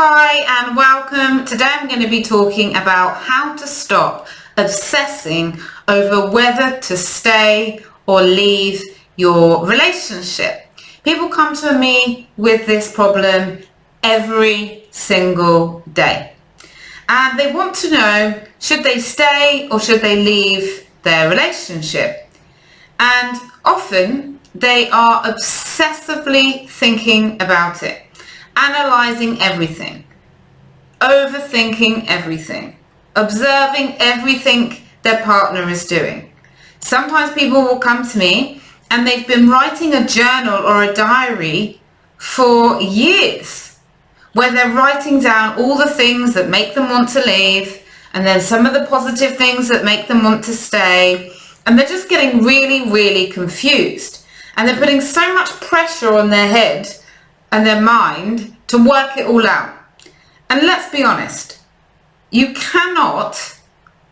Hi and welcome. Today I'm going to be talking about how to stop obsessing over whether to stay or leave your relationship. People come to me with this problem every single day and they want to know, should they stay or should they leave their relationship? And often they are obsessively thinking about it, analysing everything, overthinking everything, observing everything their partner is doing. Sometimes people will come to me and they've been writing a journal or a diary for years, where they're writing down all the things that make them want to leave and then some of the positive things that make them want to stay, and they're just getting really, really confused, and they're putting so much pressure on their head and their mind to work it all out. And let's be honest, you cannot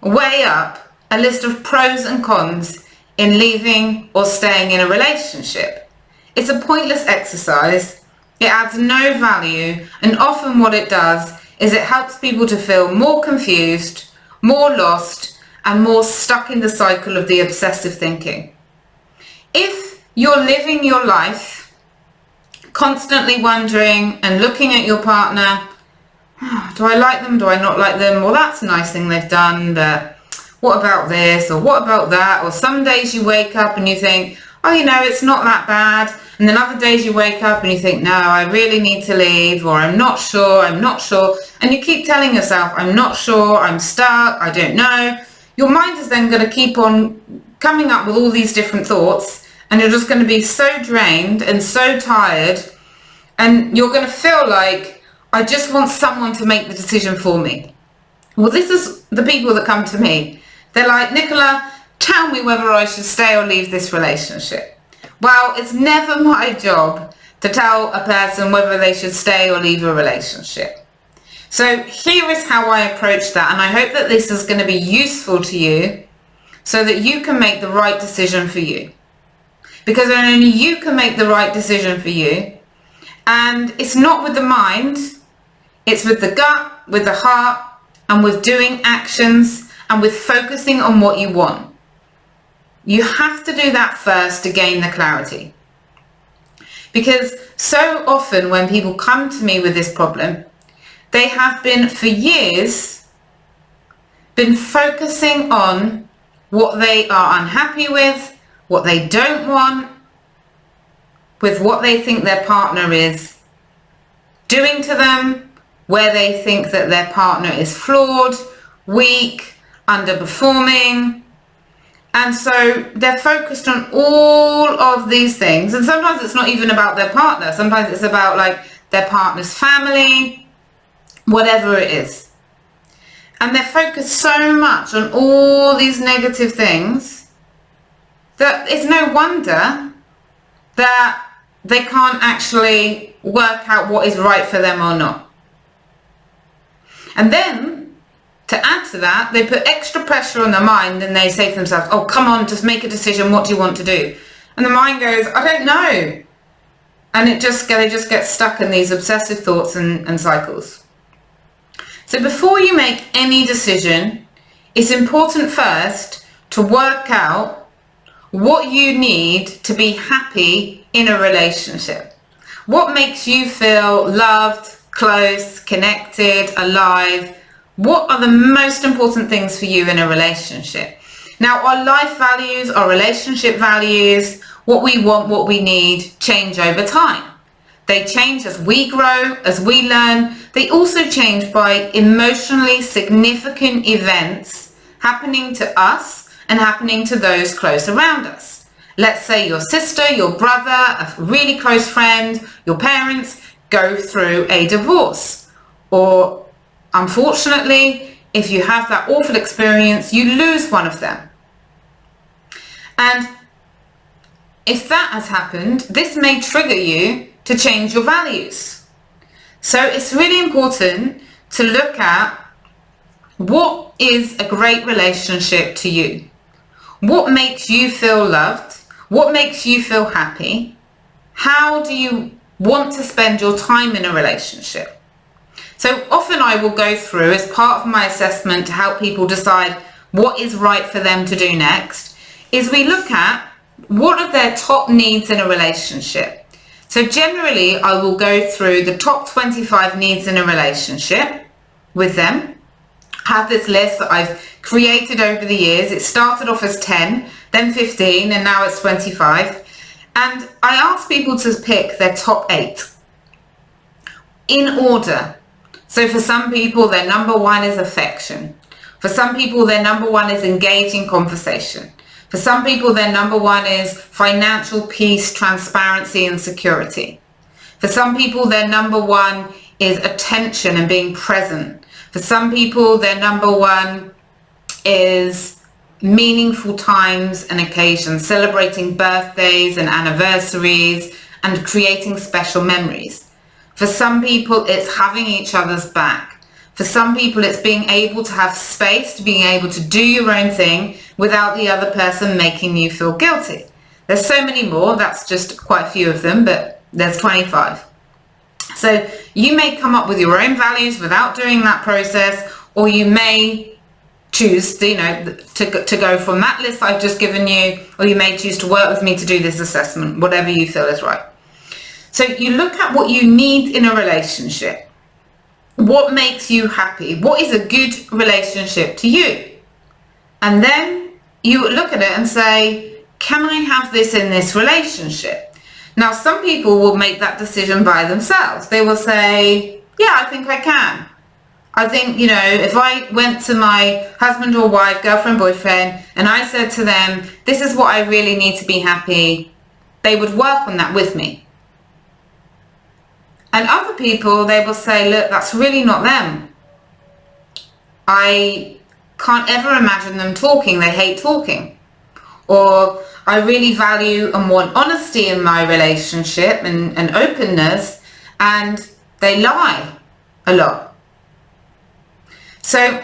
weigh up a list of pros and cons in leaving or staying in a relationship. It's a pointless exercise. It adds no value, and often what it does is it helps people to feel more confused, more lost, and more stuck in the cycle of the obsessive thinking. If you're living your life constantly wondering and looking at your partner, do I like them, do I not like them, well that's a nice thing they've done, but what about this, or what about that? Or some days you wake up and you think, oh, you know, it's not that bad, and then other days you wake up and you think, no, I really need to leave, or I'm not sure, and you keep telling yourself, I'm not sure, I'm stuck, I don't know. Your mind is then going to keep on coming up with all these different thoughts, and you're just going to be so drained and so tired, and you're going to feel like, I just want someone to make the decision for me. Well, this is the people that come to me. They're like, Nicola, tell me whether I should stay or leave this relationship. Well, it's never my job to tell a person whether they should stay or leave a relationship. So here is how I approach that, and I hope that this is going to be useful to you so that you can make the right decision for you. Because only you can make the right decision for you. And it's not with the mind, it's with the gut, with the heart, and with doing actions, and with focusing on what you want. You have to do that first to gain the clarity. Because so often when people come to me with this problem, they have been for years focusing on what they are unhappy with, what they don't want, with what they think their partner is doing to them, where they think that their partner is flawed, weak, underperforming. And so they're focused on all of these things. And sometimes it's not even about their partner. Sometimes it's about like their partner's family, whatever it is. And they're focused so much on all these negative things that it's no wonder that they can't actually work out what is right for them or not. And then, to add to that, they put extra pressure on their mind and they say to themselves, oh, come on, just make a decision. What do you want to do? And the mind goes, I don't know. And they just get stuck in these obsessive thoughts and cycles. So before you make any decision, it's important first to work out what you need to be happy in a relationship. What makes you feel loved, close, connected, alive? What are the most important things for you in a relationship? Now, our life values, our relationship values, what we want, what we need, change over time. They change as we grow, as we learn. They also change by emotionally significant events happening to us and happening to those close around us. Let's say your sister, your brother, a really close friend, your parents go through a divorce. Or unfortunately, if you have that awful experience, you lose one of them. And if that has happened, this may trigger you to change your values. So it's really important to look at what is a great relationship to you. What makes you feel loved? What makes you feel happy? How do you want to spend your time in a relationship? So often I will go through, as part of my assessment to help people decide what is right for them to do next, is we look at what are their top needs in a relationship. So generally I will go through the top 25 needs in a relationship with them. Have this list that I've created over the years. It started off as 10, then 15, and now it's 25. And I ask people to pick their top 8 in order. So for some people, their number 1 is affection. For some people, their number 1 is engaging conversation. For some people, their number 1 is financial peace, transparency, and security. For some people, their number 1 is attention and being present. For some people, their number 1 is meaningful times and occasions, celebrating birthdays and anniversaries and creating special memories. For some people, it's having each other's back. For some people, it's being able to have space, to being able to do your own thing without the other person making you feel guilty. There's so many more. That's just quite a few of them, but there's 25. So you may come up with your own values without doing that process, or you may choose to go from that list I've just given you, or you may choose to work with me to do this assessment, whatever you feel is right. So you look at what you need in a relationship. What makes you happy? What is a good relationship to you? And then you look at it and say, can I have this in this relationship? Now, some people will make that decision by themselves. They will say, yeah, I think I can. I think, if I went to my husband or wife, girlfriend, boyfriend, and I said to them, this is what I really need to be happy, they would work on that with me. And other people, they will say, look, that's really not them. I can't ever imagine them talking. They hate talking. Or I really value and want honesty in my relationship and openness, and they lie a lot. So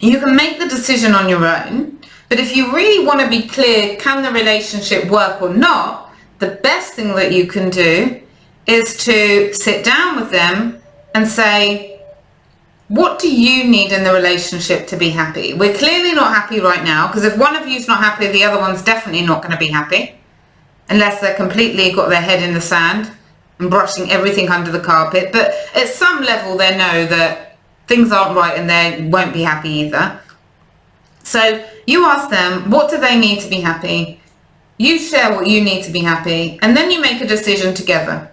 you can make the decision on your own, but if you really want to be clear, can the relationship work or not, the best thing that you can do is to sit down with them and say, what do you need in the relationship to be happy? We're clearly not happy right now, because if one of you's not happy, the other one's definitely not going to be happy, unless they're completely got their head in the sand and brushing everything under the carpet. But at some level, they know that things aren't right and they won't be happy either. So you ask them, what do they need to be happy? You share what you need to be happy, and then you make a decision together.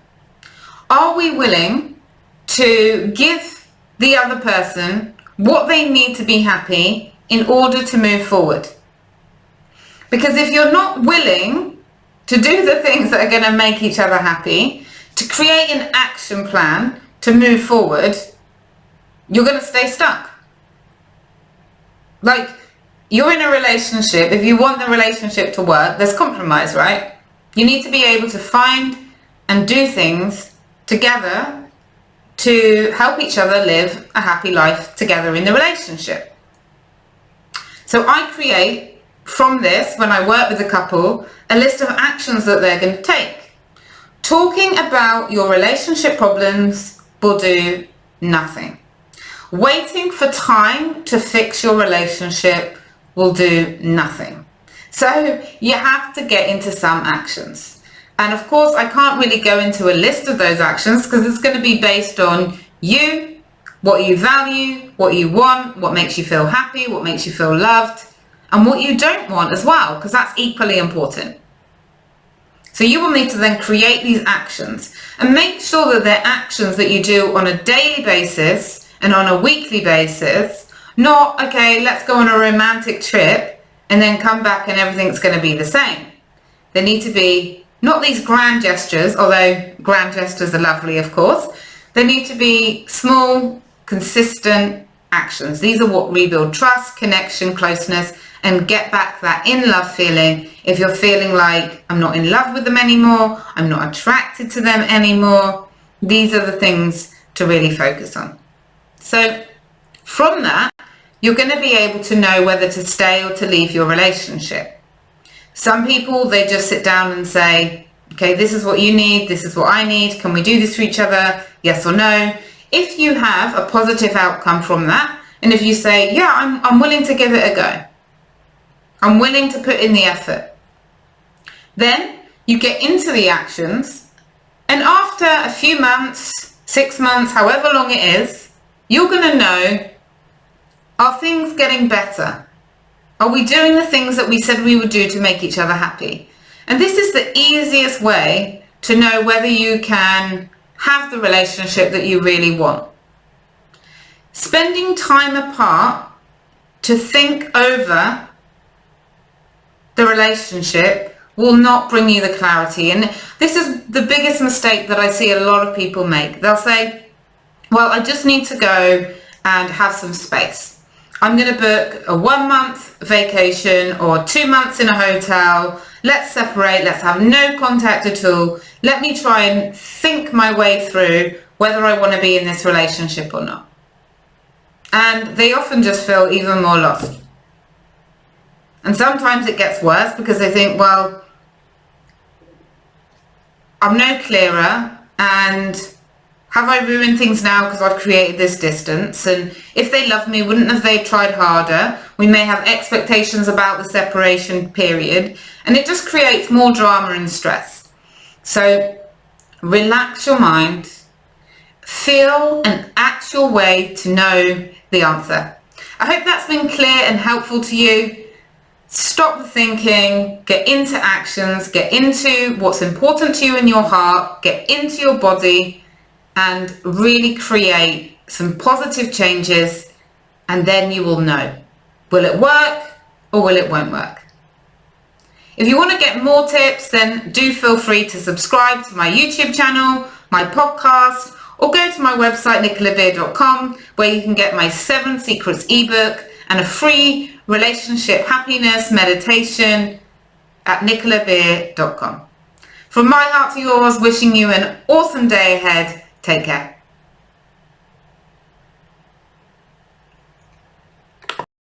Are we willing to give the other person what they need to be happy in order to move forward? Because if you're not willing to do the things that are going to make each other happy, to create an action plan to move forward, you're going to stay stuck. Like, you're in a relationship. If you want the relationship to work, there's compromise, right? You need to be able to find and do things together to help each other live a happy life together in the relationship. So I create from this, when I work with a couple, a list of actions that they're going to take. Talking about your relationship problems will do nothing. Waiting for time to fix your relationship will do nothing. So you have to get into some actions. And of course, I can't really go into a list of those actions because it's going to be based on you, what you value, what you want, what makes you feel happy, what makes you feel loved, and what you don't want as well, because that's equally important. So you will need to then create these actions and make sure that they're actions that you do on a daily basis and on a weekly basis, not, okay, let's go on a romantic trip and then come back and everything's going to be the same. They need to be not these grand gestures, although grand gestures are lovely, of course. They need to be small, consistent actions. These are what rebuild trust, connection, closeness, and get back that in-love feeling. If you're feeling like, I'm not in love with them anymore, I'm not attracted to them anymore, these are the things to really focus on. So from that, you're going to be able to know whether to stay or to leave your relationship. Some people, they just sit down and say, okay, this is what you need, this is what I need, can we do this for each other, yes or no? If you have a positive outcome from that, and if you say, yeah, I'm willing to give it a go, I'm willing to put in the effort, then you get into the actions, and after a few months, 6 months, however long it is, you're going to know, are things getting better? Are we doing the things that we said we would do to make each other happy? And this is the easiest way to know whether you can have the relationship that you really want. Spending time apart to think over the relationship will not bring you the clarity. And this is the biggest mistake that I see a lot of people make. They'll say, well, I just need to go and have some space. I'm going to book a 1 month vacation or 2 months in a hotel. Let's separate. Let's have no contact at all. Let me try and think my way through whether I want to be in this relationship or not. And they often just feel even more lost. And sometimes it gets worse because they think, well, I'm no clearer, and have I ruined things now because I've created this distance? And if they love me, wouldn't have they tried harder? We may have expectations about the separation period, and it just creates more drama and stress. So relax your mind, feel an actual way to know the answer. I hope that's been clear and helpful to you. Stop the thinking, get into actions, get into what's important to you in your heart, get into your body, and really create some positive changes, and then you will know, will it work or will it won't work? If you want to get more tips, then do feel free to subscribe to my YouTube channel, my podcast, or go to my website nicolabeer.com, where you can get my 7 Secrets ebook and a free relationship happiness meditation at nicolabeer.com. From my heart to yours, wishing you an awesome day ahead. Take care.